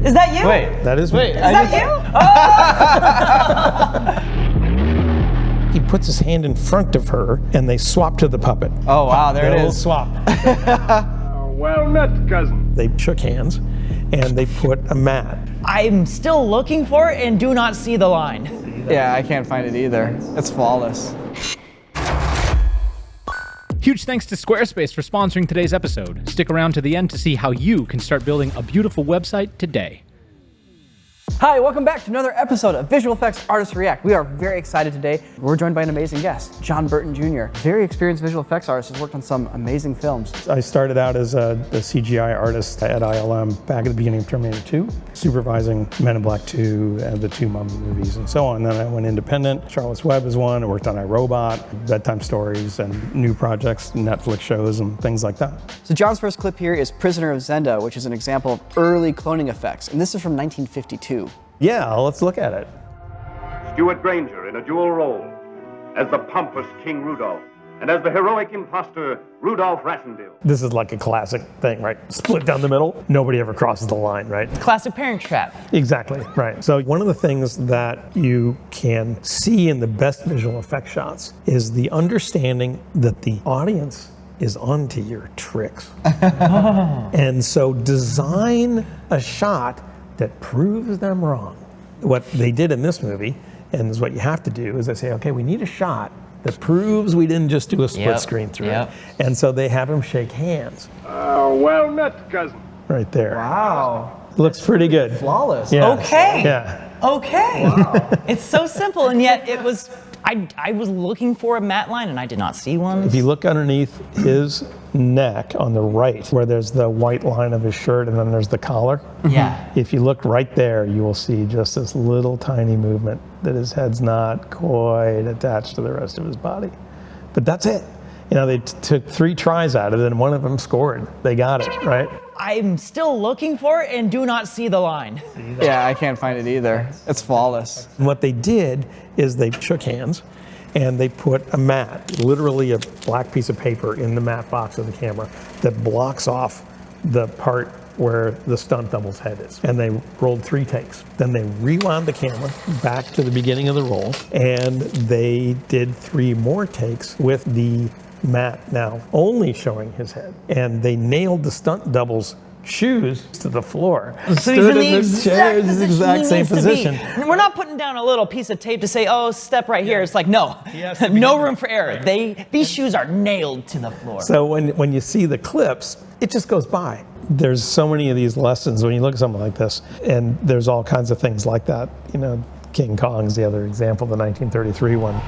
Is that you? Wait, that is me. Is that you? He puts his hand in front of her, and they swap to the puppet. Oh, wow, there it They'll is. swap. Well met, cousin. They shook hands, and they put a mat. I'm still looking for it and do not see the line. Yeah, I can't find it either. It's flawless. Huge thanks to Squarespace for sponsoring today's episode. Stick around to the end to see how you can start building a beautiful website today. Hi, welcome back to another episode of Visual Effects Artists React. We are very excited today. We're joined by an amazing guest, John Berton Jr. Very experienced visual effects artist, has worked on some amazing films. I started out as a CGI artist at ILM back at the beginning of Terminator 2, supervising Men in Black 2 and the 2 Mummy movies and so on. Then I went independent. Charlotte's Web is one. I worked on iRobot, bedtime stories, and new projects, Netflix shows, and things like that. So John's first clip here is Prisoner of Zenda, which is an example of early cloning effects. And this is from 1952. Yeah, let's look at it. Stuart Granger in a dual role as the pompous King Rudolph and as the heroic imposter Rudolph Rassendale. This is like a classic thing, right? Split down the middle. Nobody ever crosses the line, right? Classic Parent Trap. Exactly, right. So one of the things that you can see in the best visual effects shots is the understanding that the audience is onto your tricks. And so design a shot that proves them wrong. What they did in this movie, and is what you have to do, is they say, okay, we need a shot that proves we didn't just do a split screen through it. And so they have them shake hands. Well met, cousin. Right there. Wow. Looks pretty good. Flawless. Yeah. Okay. Yeah. Okay. Wow. It's so simple, and yet it was, I was looking for a matte line and I did not see one. If you look underneath his neck on the right, where there's the white line of his shirt and then there's the collar. Yeah. If you look right there, you will see just this little tiny movement that his head's not quite attached to the rest of his body. But that's it. You know, they took 3 tries at it and one of them scored. They got it, right? I'm still looking for it and do not see the line. Yeah, I can't find it either. It's flawless. And what they did is they shook hands and they put a mat, literally a black piece of paper in the matte box of the camera that blocks off the part where the stunt double's head is. And they rolled 3 takes. Then they rewound the camera back to the beginning of the roll and they did 3 more takes with the mat now only showing his head. And they nailed the stunt double's shoes to the floor. So he's in the exact same position. And we're not putting down a little piece of tape to say, oh, step right here. It's like, no, no room for error. These shoes are nailed to the floor. So when you see the clips, it just goes by. There's so many of these lessons when you look at something like this, and there's all kinds of things like that. You know, King Kong's the other example, the 1933 one.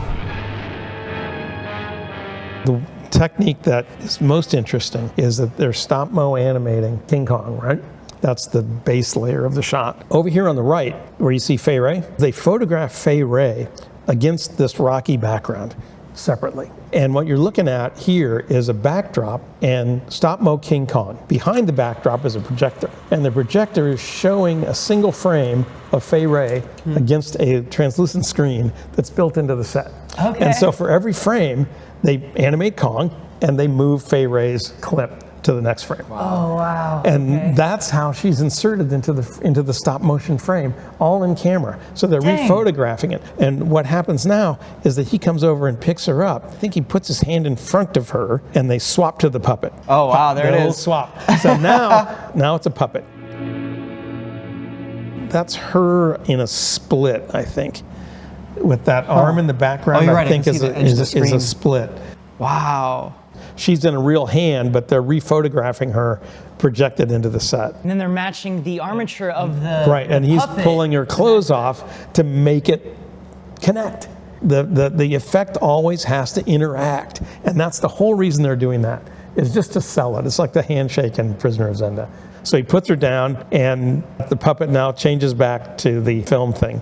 The technique that is most interesting is that they're stop-mo animating King Kong, right? That's the base layer of the shot. Over here on the right, where you see Fay Wray, they photograph Fay Wray against this rocky background separately. And what you're looking at here is a backdrop and stop-mo King Kong. Behind the backdrop is a projector. And the projector is showing a single frame of Fay Wray against a translucent screen that's built into the set. Okay. And so for every frame, they animate Kong and they move Fay Wray's clip to the next frame. Oh, wow. And that's how she's inserted into the stop motion frame, all in camera. So they're rephotographing it. And what happens now is that he comes over and picks her up. I think he puts his hand in front of her and they swap to the puppet. Oh, wow, there it is. Swap. So now it's a puppet. That's her in a split, I think. With that arm in the background, right. I think is a split. Wow. She's in a real hand, but they're rephotographing her projected into the set. And then they're matching the armature of the Right, and he's puppet. pulling her clothes off to make it connect. The effect always has to interact, and that's the whole reason they're doing that, is just to sell it. It's like the handshake in Prisoner of Zenda. So he puts her down, and the puppet now changes back to the film thing.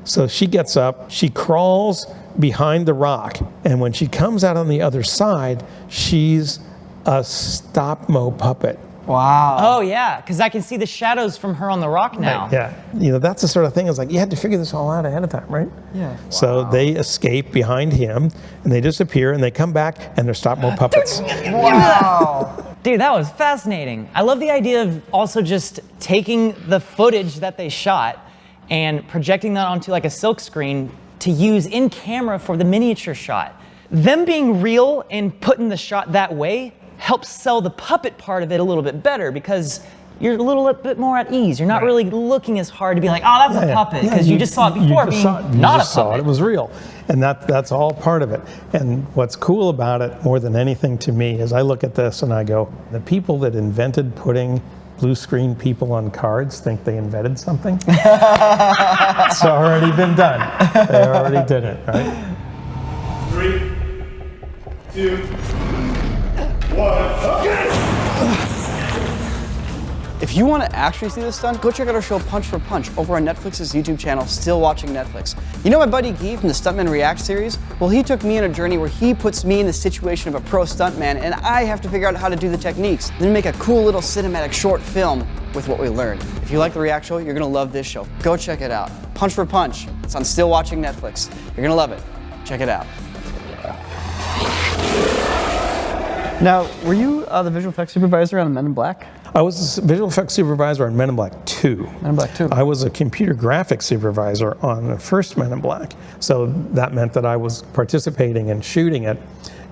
So she gets up, she crawls behind the rock, and when she comes out on the other side, she's a stop-mo puppet. Wow. Oh, yeah, because I can see the shadows from her on the rock now. Right, yeah, you know, that's the sort of thing, it's like, you had to figure this all out ahead of time, right? Yeah. So they escape behind him, and they disappear, and they come back, and they're stop-mo puppets. Wow. Dude, that was fascinating. I love the idea of also just taking the footage that they shot and projecting that onto like a silk screen to use in camera for the miniature shot. Them being real and putting the shot that way helps sell the puppet part of it a little bit better because you're a little bit more at ease. You're not really looking as hard to be like, oh, that's a puppet, because you just saw it before being not a puppet. It was real. And that's all part of it. And what's cool about it more than anything to me is I look at this and I go, the people that invented putting blue screen people on cards think they invented something. It's already been done. They already did it, right? 3, 2, 1. If you want to actually see this stunt, go check out our show Punch for Punch over on Netflix's YouTube channel, Still Watching Netflix. You know my buddy Guy from the Stuntman React series? Well, he took me on a journey where he puts me in the situation of a pro stuntman, and I have to figure out how to do the techniques, then make a cool little cinematic short film with what we learned. If you like the React show, you're gonna love this show. Go check it out. Punch for Punch. It's on Still Watching Netflix. You're gonna love it. Check it out. Now, were you the visual effects supervisor on Men in Black? I was a visual effects supervisor on Men in Black 2. Men in Black 2. I was a computer graphics supervisor on the first Men in Black. So that meant that I was participating in shooting it.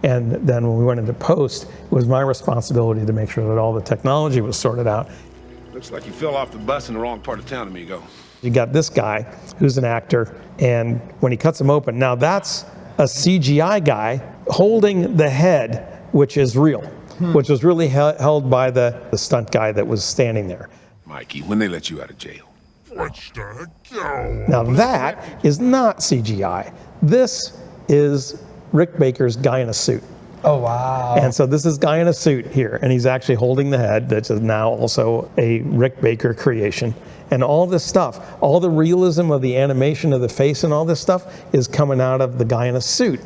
And then when we went into post, it was my responsibility to make sure that all the technology was sorted out. Looks like you fell off the bus in the wrong part of town, amigo. You got this guy who's an actor, and when he cuts him open, now that's a CGI guy holding the head, which is real, which was really held by the stunt guy that was standing there. Mikey, when they let you out of jail? What's the go? Now that is not CGI. This is Rick Baker's guy in a suit. Oh, wow. And so this is guy in a suit here, and he's actually holding the head. That's now also a Rick Baker creation. And all this stuff, all the realism of the animation of the face and all this stuff is coming out of the guy in a suit.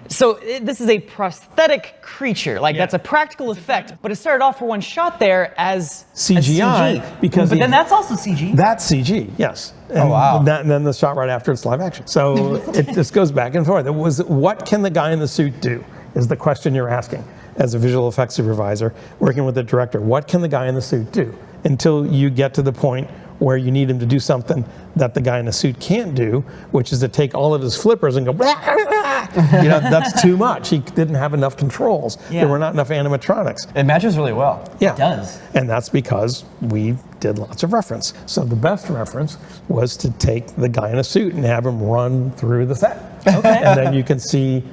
So this is a prosthetic creature, like that's a practical effect, but it started off for one shot there as CGI, but then that's also CG. That's CG, yes. And Oh, wow. And then the shot right after it's live action. So it just goes back and forth. It was, what can the guy in the suit do, is the question you're asking as a visual effects supervisor working with the director. What can the guy in the suit do? Until you get to the point where you need him to do something that the guy in the suit can't do, which is to take all of his flippers and go, that's too much. He didn't have enough controls. Yeah. There were not enough animatronics. It matches really well. Yeah. It does. And that's because we did lots of reference. So the best reference was to take the guy in a suit and have him run through the set. Okay. And then you can see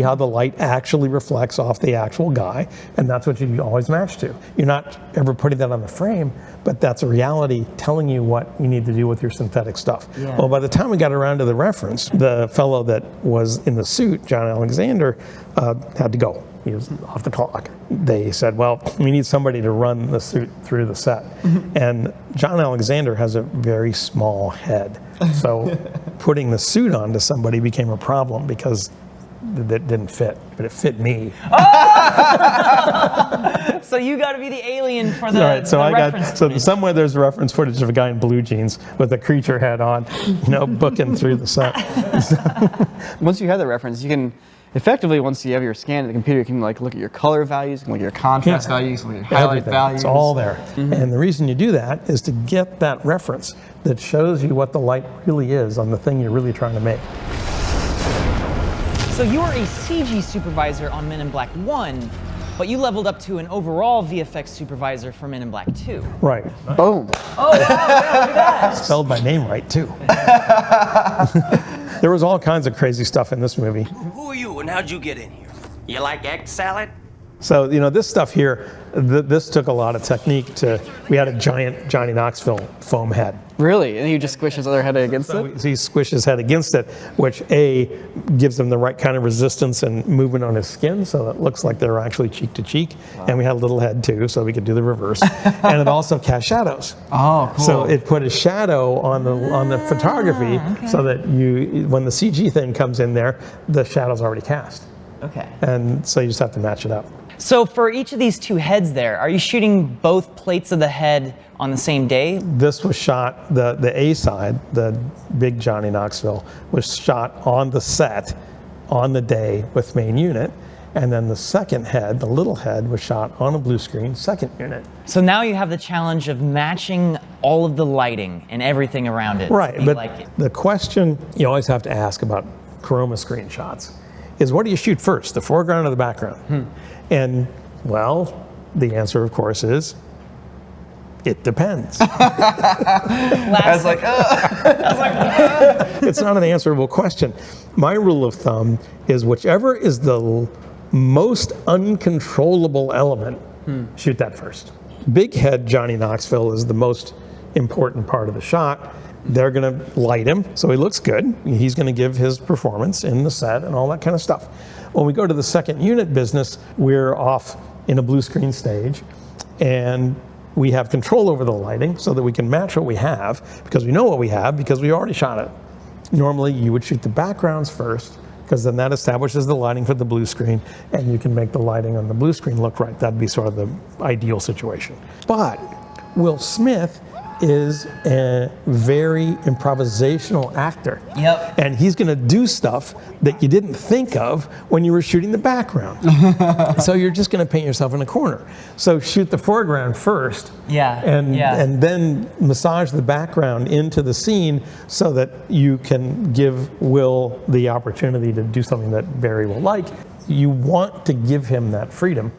how the light actually reflects off the actual guy, and that's what you always match to. You're not ever putting that on the frame, but that's a reality telling you what you need to do with your synthetic stuff. Yeah. Well, by the time we got around to the reference, the fellow that was in the suit, John Alexander, had to go. He was off the clock. They said, well, we need somebody to run the suit through the set. And John Alexander has a very small head. So putting the suit onto somebody became a problem because that didn't fit, but it fit me. So you got to be the alien for the, Right, so the I reference got, so footage. somewhere there's reference footage of a guy in blue jeans with a creature head on, booking through the set. Once you have the reference, you can effectively, once you have your scan in the computer, you can look at your color values, you can look at your contrast values, you can look at your highlight Everything. values. It's all there. And the reason you do that is to get that reference that shows you what the light really is on the thing you're really trying to make. So you were a CG supervisor on Men in Black 1, but you leveled up to an overall VFX supervisor for Men in Black 2. Right. Boom. Oh, wow, yeah, look at that. Spelled my name right, too. There was all kinds of crazy stuff in this movie. Who are you and how'd you get in here? You like egg salad? So, this stuff here, this took a lot of technique we had a giant Johnny Knoxville foam head. Really? And you just squish his other head against it? He squished his head against it, which A, gives him the right kind of resistance and movement on his skin, so that it looks like they're actually cheek to cheek. Wow. And we had a little head too, so we could do the reverse. And it also cast shadows. Oh, cool. So it put a shadow on the photography, so that when the CG thing comes in there, the shadow's already cast. Okay. And so you just have to match it up. So for each of these two heads there, are you shooting both plates of the head on the same day? This was shot, the A side, the big Johnny Knoxville, was shot on the set on the day with main unit. And then the second head, the little head, was shot on a blue screen, second unit. So now you have the challenge of matching all of the lighting and everything around it. Right, to be but like it. the question you always have to ask about chroma screenshots is, what do you shoot first, the foreground or the background? And, well, the answer, of course, is it depends. I was like, It's not an answerable question. My rule of thumb is whichever is the most uncontrollable element, shoot that first. Big head Johnny Knoxville is the most important part of the shot. They're going to light him so he looks good. He's going to give his performance in the set and all that kind of stuff. When we go to the second unit business, we're off in a blue screen stage, and we have control over the lighting so that we can match what we have, because we know what we have because we already shot it. Normally you would shoot the backgrounds first, because then that establishes the lighting for the blue screen, and you can make the lighting on the blue screen look right. That'd be sort of the ideal situation. But Will Smith is a very improvisational actor. Yep. And he's going to do stuff that you didn't think of when you were shooting the background. So you're just going to paint yourself in a corner. So shoot the foreground first. Yeah, And then massage the background into the scene so that you can give Will the opportunity to do something that Barry will like. You want to give him that freedom.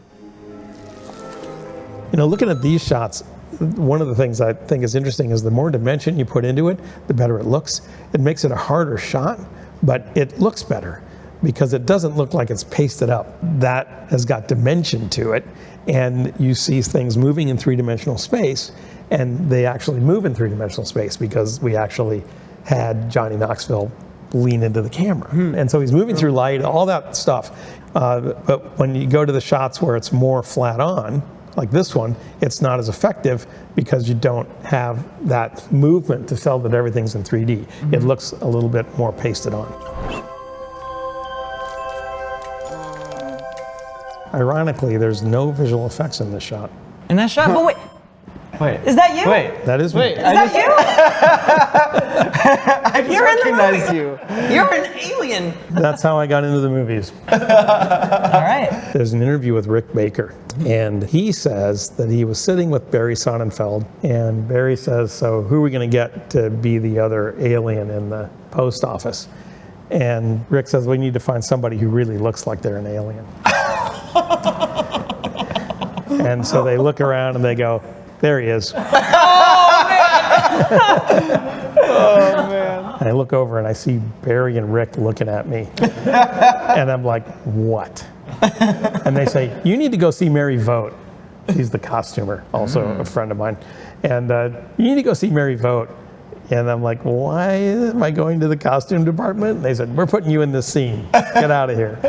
You know, looking at these shots, one of the things I think is interesting is the more dimension you put into it, the better it looks. It makes it a harder shot, but it looks better because it doesn't look like it's pasted up. That has got dimension to it, and you see things moving in three-dimensional space, and they actually move in three-dimensional space because we actually had Johnny Knoxville lean into the camera. And so he's moving through light, all that stuff. But when you go to the shots where it's more flat on, like this one, it's not as effective because you don't have that movement to sell that everything's in 3D. It looks a little bit more pasted on. Ironically, there's no visual effects in this shot. In that shot? But wait, is that you? wait. That is me. Is that you? I just You're in the recognized movie. you. You're an alien. That's how I got into the movies. All right. There's an interview with Rick Baker, and he says that he was sitting with Barry Sonnenfeld, and Barry says, so who are we going to get to be the other alien in the post office? And Rick says, we need to find somebody who really looks like they're an alien. And so they look around and they go, there he is. Oh, man. And I look over and I see Barry and Rick looking at me. And I'm like, what? And they say, you need to go see Mary Vogt. She's the costumer, also a friend of mine. And you need to go see Mary Vogt. And I'm like, why am I going to the costume department? And they said, we're putting you in this scene. Get out of here.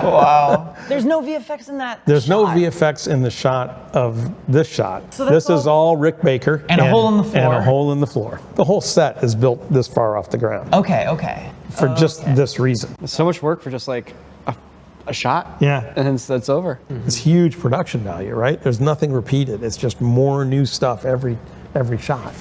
Wow. There's no VFX in that There's no shot. VFX in the shot of this shot. So that's this is all Rick Baker. And a hole in the floor. And a hole in the floor. The whole set is built this far off the ground Okay. for just this reason. So much work for just like a shot. Yeah. And then that's over. It's huge production value, right? There's nothing repeated. It's just more new stuff every shot.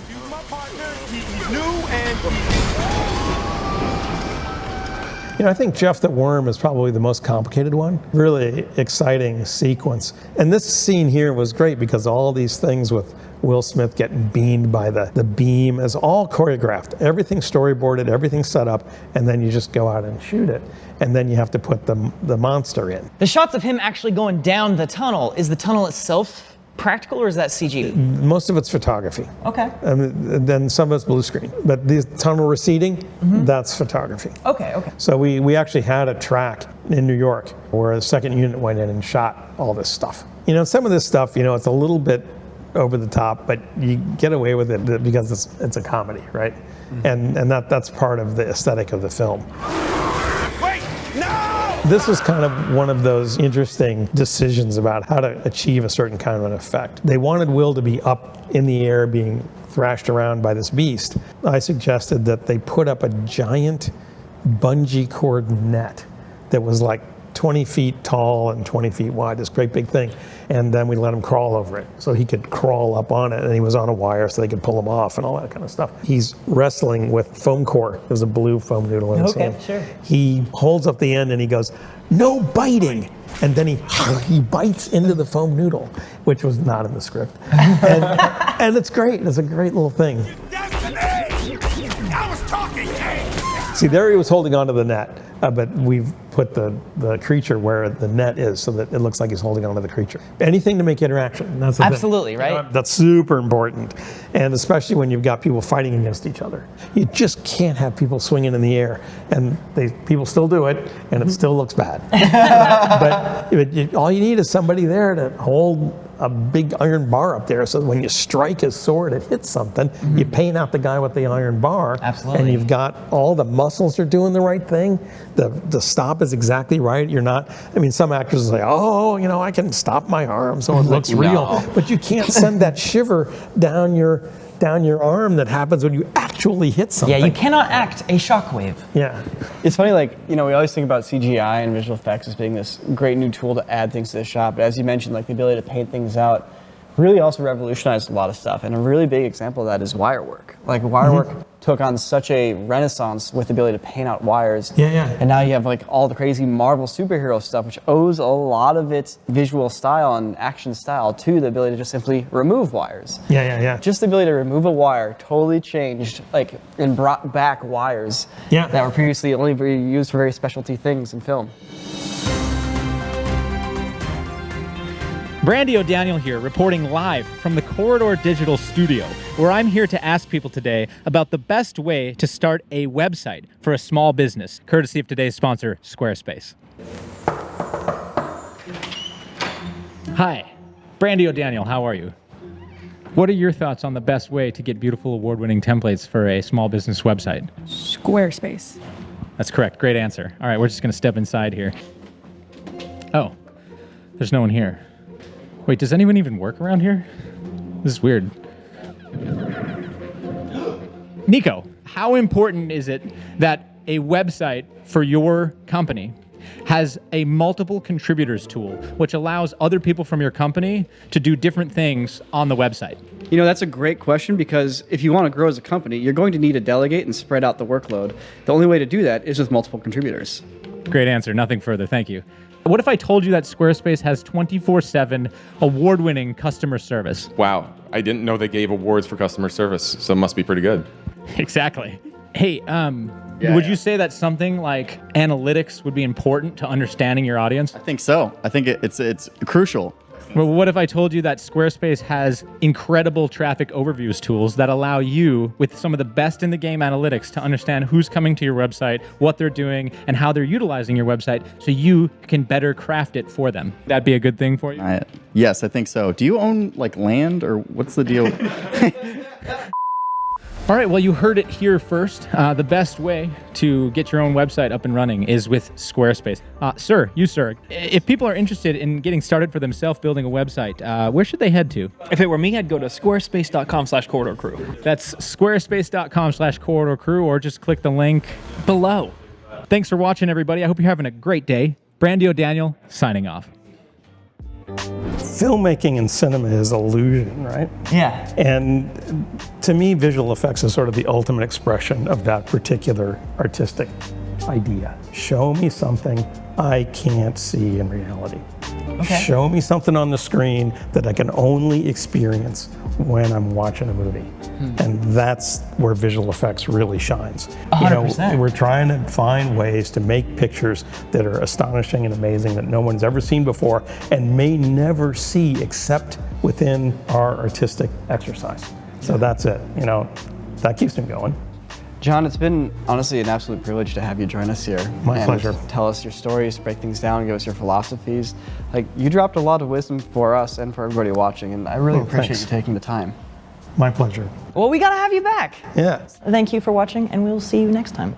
You know, I think Jeff the Worm is probably the most complicated one. Really exciting sequence. And this scene here was great because all these things with Will Smith getting beamed by the beam is all choreographed. Everything's storyboarded, everything's set up, and then you just go out and shoot it. And then you have to put the monster in. The shots of him actually going down the tunnel, is the tunnel itself practical or is that CG? Most of it's photography. Okay. And then some of it's blue screen. But the tunnel receding, that's photography. Okay. So we actually had a track in New York where a second unit went in and shot all this stuff. You know, some of this stuff, you know, it's a little bit over the top, but you get away with it because it's a comedy, right? And that's part of the aesthetic of the film. Wait! No! This was kind of one of those interesting decisions about how to achieve a certain kind of an effect. They wanted Will to be up in the air being thrashed around by this beast. I suggested that they put up a giant bungee cord net that was like 20 feet tall and 20 feet wide, this great big thing. And then we let him crawl over it. So he could crawl up on it, and he was on a wire so they could pull him off and all that kind of stuff. He's wrestling with foam core. There's a blue foam noodle in his hand. Sure. He holds up the end and he goes, "No biting." And then he bites into the foam noodle, which was not in the script. And it's great. It's a great little thing. I was talking, Jay! See, there he was holding onto the net, but we've put the creature where the net is so that it looks like he's holding onto the creature. Anything to make interaction. That's the thing. Absolutely, right? You know, that's super important. And especially when you've got people fighting against each other. You just can't have people swinging in the air. And people still do it, and it still looks bad. but all you need is somebody there to hold a big iron bar up there so that when you strike his sword, it hits something. You paint out the guy with the iron bar. Absolutely. And you've got all the muscles are doing the right thing. The stop is exactly right. You're not, I mean, some actors say, oh, you know, I can stop my arm so it looks real. But you can't send that shiver down your arm that happens when you actually hit something. Yeah, you cannot act a shockwave. Yeah. It's funny, like, you know, we always think about CGI and visual effects as being this great new tool to add things to the shot, but as you mentioned, like the ability to paint things out really also revolutionized a lot of stuff. And a really big example of that is wire work. Like wire work took on such a renaissance with the ability to paint out wires. Yeah. And now you have like all the crazy Marvel superhero stuff, which owes a lot of its visual style and action style to the ability to just simply remove wires. Yeah. Just the ability to remove a wire totally changed, like, and brought back wires that were previously only used for very specialty things in film. Brandy O'Daniel here, reporting live from the Corridor Digital Studio, where I'm here to ask people today about the best way to start a website for a small business, courtesy of today's sponsor, Squarespace. Hi, Brandy O'Daniel, how are you? What are your thoughts on the best way to get beautiful award-winning templates for a small business website? Squarespace. That's correct, great answer. All right, we're just gonna step inside here. Oh, there's no one here. Wait, does anyone even work around here? This is weird. Niko, how important is it that a website for your company has a multiple contributors tool, which allows other people from your company to do different things on the website? You know, that's a great question, because if you want to grow as a company, you're going to need to delegate and spread out the workload. The only way to do that is with multiple contributors. Great answer, nothing further, thank you. What if I told you that Squarespace has 24/7 award-winning customer service? Wow, I didn't know they gave awards for customer service, so it must be pretty good. Exactly. Hey, would you say that something like analytics would be important to understanding your audience? I think so. I think it's crucial. Well, what if I told you that Squarespace has incredible traffic overviews tools that allow you, with some of the best in the game analytics, to understand who's coming to your website, what they're doing, and how they're utilizing your website so you can better craft it for them? That'd be a good thing for you? Yes, I think so. Do you own like land, or what's the deal? All right, well, you heard it here first. The best way to get your own website up and running is with Squarespace. Sir, if people are interested in getting started for themselves building a website, where should they head to? If it were me, I'd go to squarespace.com/corridorcrew. That's squarespace.com/corridorcrew, or just click the link below. Thanks for watching, everybody. I hope you're having a great day. Brandy O'Daniel, signing off. Filmmaking and cinema is illusion, right? Yeah. And to me, visual effects is sort of the ultimate expression of that particular artistic idea. Show me something I can't see in reality. Okay. Show me something on the screen that I can only experience when I'm watching a movie. And that's where visual effects really shines. 100%. We're trying to find ways to make pictures that are astonishing and amazing that no one's ever seen before and may never see except within our artistic exercise. So that's it. You know, that keeps me going. John, it's been honestly an absolute privilege to have you join us here. My pleasure. Tell us your stories, break things down, give us your philosophies. Like, you dropped a lot of wisdom for us and for everybody watching, and I really appreciate you taking the time. My pleasure. Well, we gotta have you back. Yeah. Thank you for watching, and we'll see you next time.